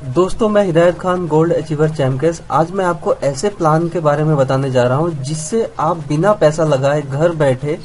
दोस्तों, मैं हिदायत खान, गोल्ड अचीवर चैम्पियंस। आज मैं आपको ऐसे प्लान के बारे में बताने जा रहा हूं जिससे आप बिना पैसा लगाए घर बैठे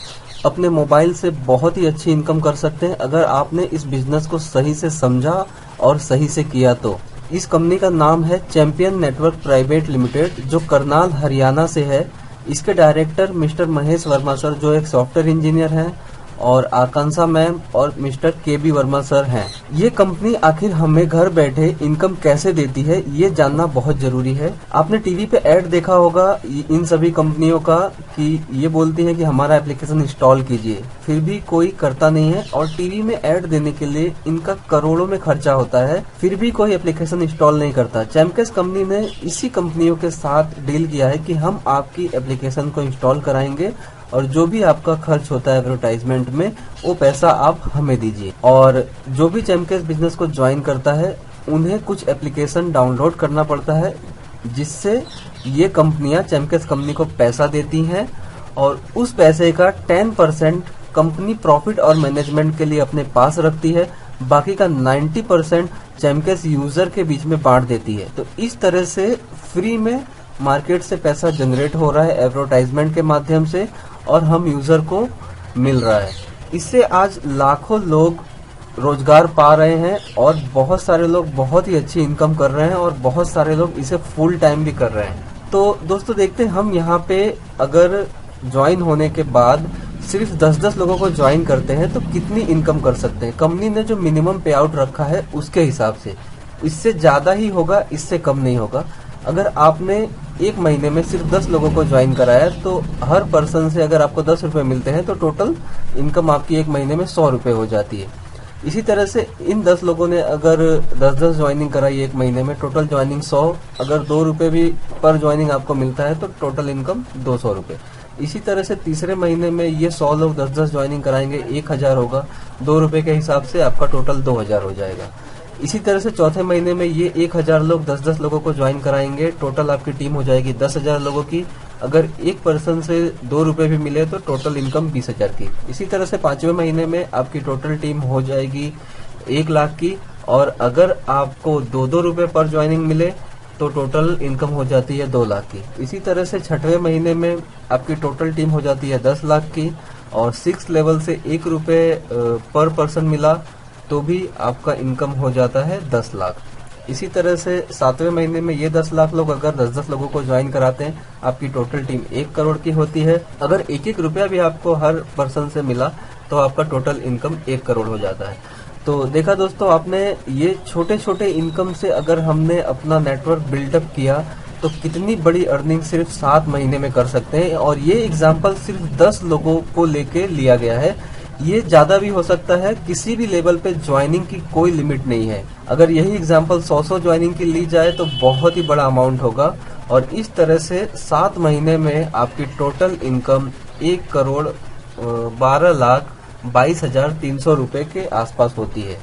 अपने मोबाइल से बहुत ही अच्छी इनकम कर सकते हैं, अगर आपने इस बिजनेस को सही से समझा और सही से किया तो। इस कंपनी का नाम है चैंपियन नेटवर्क प्राइवेट लिमिटेड, जो करनाल हरियाणा से है। इसके director mister Mahesh Verma sir, जो एक सॉफ्टवेयर इंजीनियर हैं, और आकांक्षा मैम और मिस्टर के बी वर्मा सर हैं। ये कंपनी आखिर हमें घर बैठे इनकम कैसे देती है, ये जानना बहुत जरूरी है। आपने टीवी पे ऐड देखा होगा इन सभी कंपनियों का कि ये बोलती है कि हमारा एप्लीकेशन इंस्टॉल कीजिए, फिर भी कोई करता नहीं है। और टीवी में ऐड देने के लिए इनका करोड़ों में खर्चा होता है, फिर भी कोई एप्लीकेशन इंस्टॉल नहीं करता। चैम्पियंस कंपनी ने इसी कंपनियों के साथ डील किया है कि हम आपकी एप्लीकेशन को इंस्टॉल कराएंगे और जो भी आपका खर्च होता है एडवर्टाइजमेंट में, वो पैसा आप हमें दीजिए। और जो भी चैम्पियंस बिजनेस को ज्वाइन करता है, उन्हें कुछ एप्लीकेशन डाउनलोड करना पड़ता है, जिससे ये कंपनियां चैम्पियंस कंपनी को पैसा देती हैं, और उस पैसे का 10% कंपनी प्रॉफिट और मैनेजमेंट के लिए अपने पास रखती है। बाकी का 90% चैम्पियंस यूजर के बीच में बांट देती है। तो इस तरह से फ्री में मार्केट से पैसा जनरेट हो रहा है एडवर्टाइजमेंट के माध्यम से, और हम यूजर को मिल रहा है। इससे आज लाखों लोग रोजगार पा रहे हैं, और बहुत सारे लोग बहुत ही अच्छी इनकम कर रहे हैं, और बहुत सारे लोग इसे फुल टाइम भी कर रहे हैं। तो दोस्तों, देखते हैं हम यहाँ पे अगर ज्वाइन होने के बाद सिर्फ 10-10 लोगों को ज्वाइन करते हैं तो कितनी इनकम कर सकते हैं। कंपनी ने जो मिनिमम पे आउट रखा है उसके हिसाब से, इससे ज्यादा ही होगा, इससे कम नहीं होगा। अगर आपने एक महीने में सिर्फ 10 लोगों को ज्वाइन कराया तो हर पर्सन से अगर आपको 10 रुपए मिलते हैं तो टोटल इनकम आपकी एक महीने में 100 रुपए हो जाती है। इसी तरह से इन 10 लोगों ने अगर 10-10 ज्वाइनिंग कराई एक महीने में, टोटल ज्वाइनिंग 100। अगर 2 रुपए भी पर ज्वाइनिंग आपको मिलता है तो टोटल इनकम 200 रुपए। इसी तरह से तीसरे महीने में ये 100 लोग 10-10 ज्वाइनिंग कराएंगे, 1000 होगा। 2 रुपए के हिसाब से आपका टोटल 2000 हो जाएगा। इसी तरह से चौथे महीने में ये 1000 लोग 10-10 लोगों को ज्वाइन कराएंगे, टोटल आपकी टीम हो जाएगी 10,000 लोगों की। अगर एक पर्सन से 2 रुपए भी मिले तो टोटल इनकम 20,000 की। इसी तरह से 5वें महीने में आपकी टोटल टीम हो जाएगी 1 लाख की, और अगर आपको 2-2 रुपए पर ज्वाइनिंग मिले तो टोटल इनकम हो जाती है 2 लाख की। इसी तरह से 6वें महीने में आपकी टोटल टीम हो जाती है 10 लाख की, और 6 लेवल से 1 रुपए पर पर्सन मिला तो भी आपका इनकम हो जाता है 10 लाख। इसी तरह से 7वें महीने में ये 10 लाख लोग अगर 10-10 लोगों को ज्वाइन कराते हैं, आपकी टोटल टीम 1 करोड़ की होती है। अगर 1-1 रुपया भी आपको हर पर्सन से मिला तो आपका टोटल इनकम 1 करोड़ हो जाता है। तो देखा दोस्तों आपने, ये छोटे छोटे इनकम से अगर हमने अपना नेटवर्क बिल्डअप किया तो कितनी बड़ी अर्निंग सिर्फ 7 महीने में कर सकते हैं। और ये एग्जाम्पल सिर्फ 10 लोगों को लेके लिया गया है, ये ज्यादा भी हो सकता है। किसी भी लेवल पे ज्वाइनिंग की कोई लिमिट नहीं है। अगर यही एग्जांपल 100 ज्वाइनिंग की ली जाए तो बहुत ही बड़ा अमाउंट होगा। और इस तरह से 7 महीने में आपकी टोटल इनकम 1 करोड़ 12,22,300 रुपए के आसपास होती है।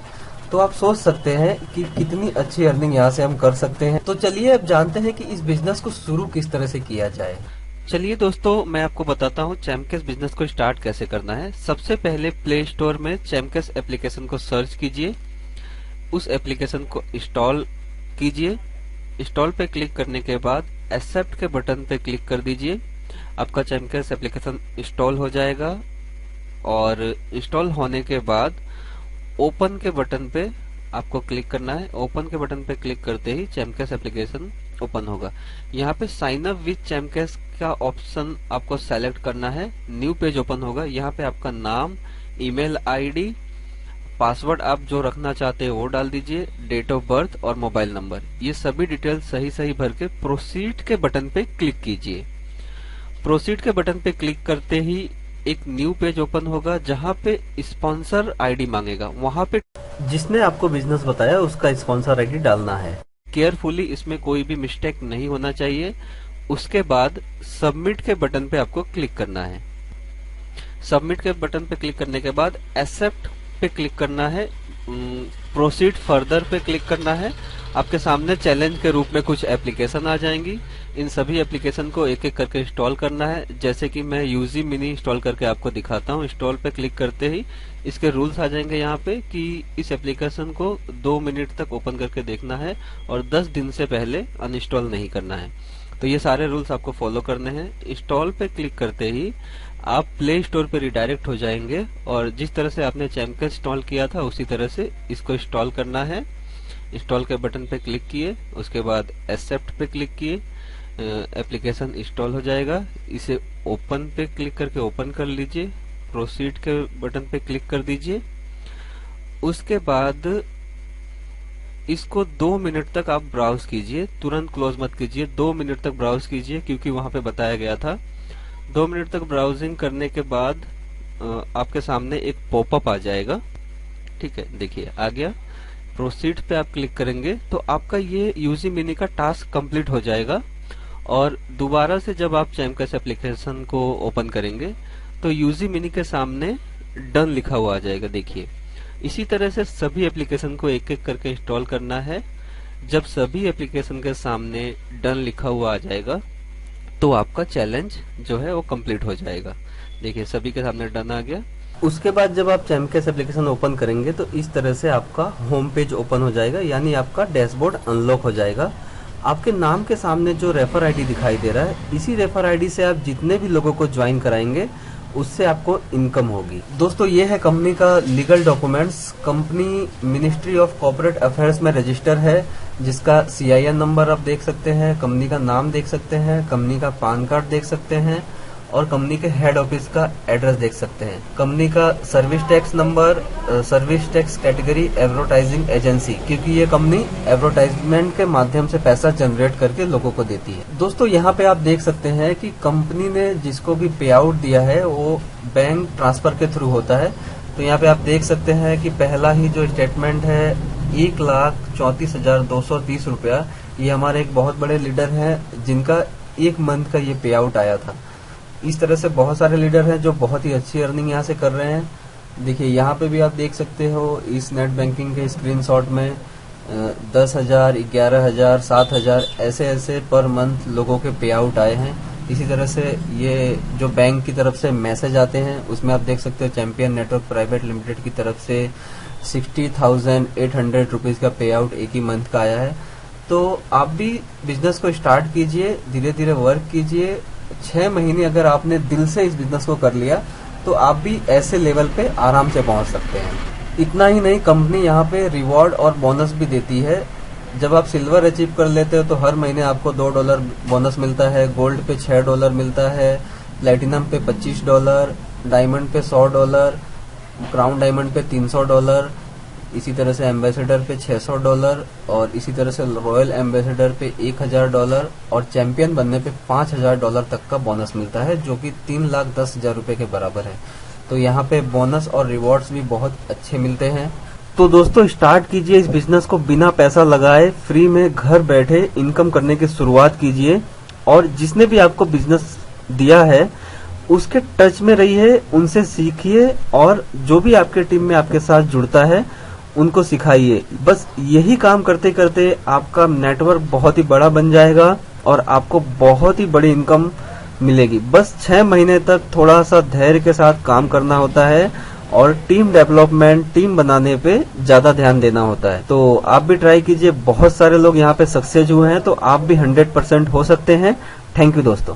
तो आप सोच सकते हैं कि कितनी अच्छी अर्निंग यहाँ से हम कर सकते हैं। तो चलिए अब जानते हैं कि इस बिजनेस को शुरू किस तरह से किया जाए। चलिए दोस्तों, मैं आपको बताता हूँ चैम्पियंस बिजनेस को स्टार्ट कैसे करना है। सबसे पहले प्ले स्टोर में चैम्पियंस एप्लीकेशन को सर्च कीजिए, उस एप्लीकेशन को इंस्टॉल कीजिए। इंस्टॉल पे क्लिक करने के बाद एक्सेप्ट के बटन पे क्लिक कर दीजिए। आपका चैम्पियंस एप्लीकेशन इंस्टॉल हो जाएगा, और इंस्टॉल होने के बाद ओपन के बटन पे आपको क्लिक करना है। ओपन के बटन पे क्लिक करते ही चैम्पियंस एप्लीकेशन ओपन होगा। यहाँ पे साइन अप विद चैम्पियंस का ऑप्शन आपको सेलेक्ट करना है। न्यू पेज ओपन होगा। यहाँ पे आपका नाम, ईमेल आईडी, पासवर्ड आप जो रखना चाहते हैं वो डाल दीजिए, डेट ऑफ बर्थ और मोबाइल नंबर, ये सभी डिटेल सही सही भर के प्रोसीड के बटन पे क्लिक कीजिए। प्रोसीड के बटन पे क्लिक करते ही एक न्यू पेज ओपन होगा, जहाँ पे स्पॉन्सर आईडी मांगेगा। वहाँ पे जिसने आपको बिजनेस बताया उसका स्पॉन्सर आईडी डालना है। केयरफुली, इसमें कोई भी मिस्टेक नहीं होना चाहिए। उसके बाद सबमिट के बटन पे आपको क्लिक करना है। सबमिट के बटन पे क्लिक करने के बाद एक्सेप्ट पे क्लिक करना है, प्रोसीड फर्दर पे क्लिक करना है। आपके सामने चैलेंज के रूप में कुछ एप्लीकेशन आ जाएंगी। इन सभी एप्लीकेशन को एक एक करके इंस्टॉल करना है। जैसे कि मैं यूजी मिनी इंस्टॉल करके आपको दिखाता हूँ। इंस्टॉल पे क्लिक करते ही इसके रूल्स आ जाएंगे यहाँ पे कि इस एप्लीकेशन को 2 मिनट तक ओपन करके देखना है और 10 दिन से पहले अनइंस्टॉल नहीं करना है। तो ये सारे रूल्स आपको फॉलो करने हैं। इंस्टॉल पे क्लिक करते ही आप प्ले स्टोर पे रिडायरेक्ट हो जाएंगे और जिस तरह से आपने चैमकेस इंस्टॉल किया था उसी तरह से इसको इंस्टॉल करना है। इंस्टॉल के बटन पे क्लिक किए, उसके बाद एक्सेप्ट पे क्लिक किए, एप्लीकेशन इंस्टॉल हो जाएगा। इसे ओपन पे क्लिक करके ओपन कर लीजिए, प्रोसीड के बटन पे क्लिक कर दीजिए। उसके बाद इसको 2 मिनट तक आप ब्राउज कीजिए, तुरंत क्लोज मत कीजिए, 2 मिनट तक ब्राउज कीजिए क्योंकि वहां पे बताया गया था। 2 मिनट तक ब्राउजिंग करने के बाद आपके सामने एक पॉपअप आ जाएगा। ठीक है, देखिए आ गया। प्रोसीड पे आप क्लिक करेंगे तो आपका ये यूजी मिनी का टास्क कंप्लीट हो जाएगा और दोबारा से जब आप चैमकेस एप्लीकेशन को ओपन करेंगे तो यूजी मिनी के सामने डन लिखा हुआ आ जाएगा। देखिए इसी तरह से सभी एप्लीकेशन को एक एक करके इंस्टॉल करना है। जब सभी एप्लीकेशन के सामने डन लिखा हुआ आ जाएगा तो आपका चैलेंज जो है वो कंप्लीट हो जाएगा। देखिए सभी के सामने डन आ गया। उसके बाद जब आप चैमकेस एप्लीकेशन ओपन करेंगे तो इस तरह से आपका होम पेज ओपन हो जाएगा, यानी आपका डैशबोर्ड अनलॉक हो जाएगा। आपके नाम के सामने जो रेफर आईडी दिखाई दे रहा है, इसी रेफर आईडी से आप जितने भी लोगों को ज्वाइन कराएंगे उससे आपको इनकम होगी। दोस्तों ये है कंपनी का legal documents. Company ministry of corporate affairs में रजिस्टर है, जिसका CIN नंबर आप देख सकते हैं, कंपनी का नाम देख सकते हैं, कंपनी का पान कार्ड देख सकते हैं और कंपनी के हेड ऑफिस का एड्रेस देख सकते हैं। कंपनी का service tax number, service tax category advertising agency, क्योंकि ये कंपनी एडवर्टाइजमेंट के माध्यम से पैसा जनरेट करके लोगों को देती है। दोस्तों यहाँ पे आप देख सकते हैं कि कंपनी ने जिसको भी पे आउट दिया है वो बैंक ट्रांसफर के थ्रू होता है। तो यहाँ पे आप देख सकते हैं कि पहला ही जो स्टेटमेंट है 1,34,230 रुपया, ये हमारे एक बहुत बड़े लीडर हैं जिनका 1 मंथ का ये पे आउट आया था। इस तरह से बहुत सारे लीडर हैं जो बहुत ही अच्छी अर्निंग यहाँ से कर रहे हैं। देखिए यहाँ पे भी आप देख सकते हो इस नेट बैंकिंग के स्क्रीनशॉट में 10,000, 11,000, 7,000 ऐसे पर मंथ लोगों के पे आउट आए हैं। इसी तरह से ये जो बैंक की तरफ से मैसेज आते हैं उसमें आप देख सकते हो चैंपियन नेटवर्क प्राइवेट लिमिटेड की तरफ से 60,800 रुपीज का पे आउट एक ही मंथ का आया है। तो आप भी बिजनेस को स्टार्ट कीजिए, धीरे धीरे वर्क कीजिए। 6 महीने अगर आपने दिल से इस बिजनेस को कर लिया तो आप भी ऐसे लेवल पे आराम से पहुंच सकते हैं। इतना ही नहीं, कंपनी यहाँ पे रिवॉर्ड और बोनस भी देती है। जब आप सिल्वर अचीव कर लेते हो तो हर महीने आपको $2 बोनस मिलता है, गोल्ड पे $6 मिलता है, प्लेटिनम पे $25, डायमंड पे $100, क्राउन डायमंड पे $300, इसी तरह से एम्बेसडर पे $600 और इसी तरह से रॉयल एम्बेसडर पे $1,000 और चैंपियन बनने पे $5,000 तक का बोनस मिलता है, जो कि 3,10,000 रुपए के बराबर है। तो यहाँ पे बोनस और रिवॉर्ड्स भी बहुत अच्छे मिलते हैं। तो दोस्तों स्टार्ट कीजिए इस बिजनेस को, बिना पैसा लगाए फ्री में घर बैठे इनकम करने की शुरुआत कीजिए। और जिसने भी आपको बिजनेस दिया है उसके टच में रहिए, उनसे सीखिए और जो भी आपके टीम में आपके साथ जुड़ता है उनको सिखाइए। बस यही काम करते करते आपका नेटवर्क बहुत ही बड़ा बन जाएगा और आपको बहुत ही बड़ी इनकम मिलेगी। बस 6 महीने तक थोड़ा सा धैर्य के साथ काम करना होता है और टीम डेवलपमेंट, टीम बनाने पे ज्यादा ध्यान देना होता है। तो आप भी ट्राई कीजिए, बहुत सारे लोग यहाँ पे सक्सेस हुए हैं, तो आप भी 100% हो सकते हैं। थैंक यू दोस्तों।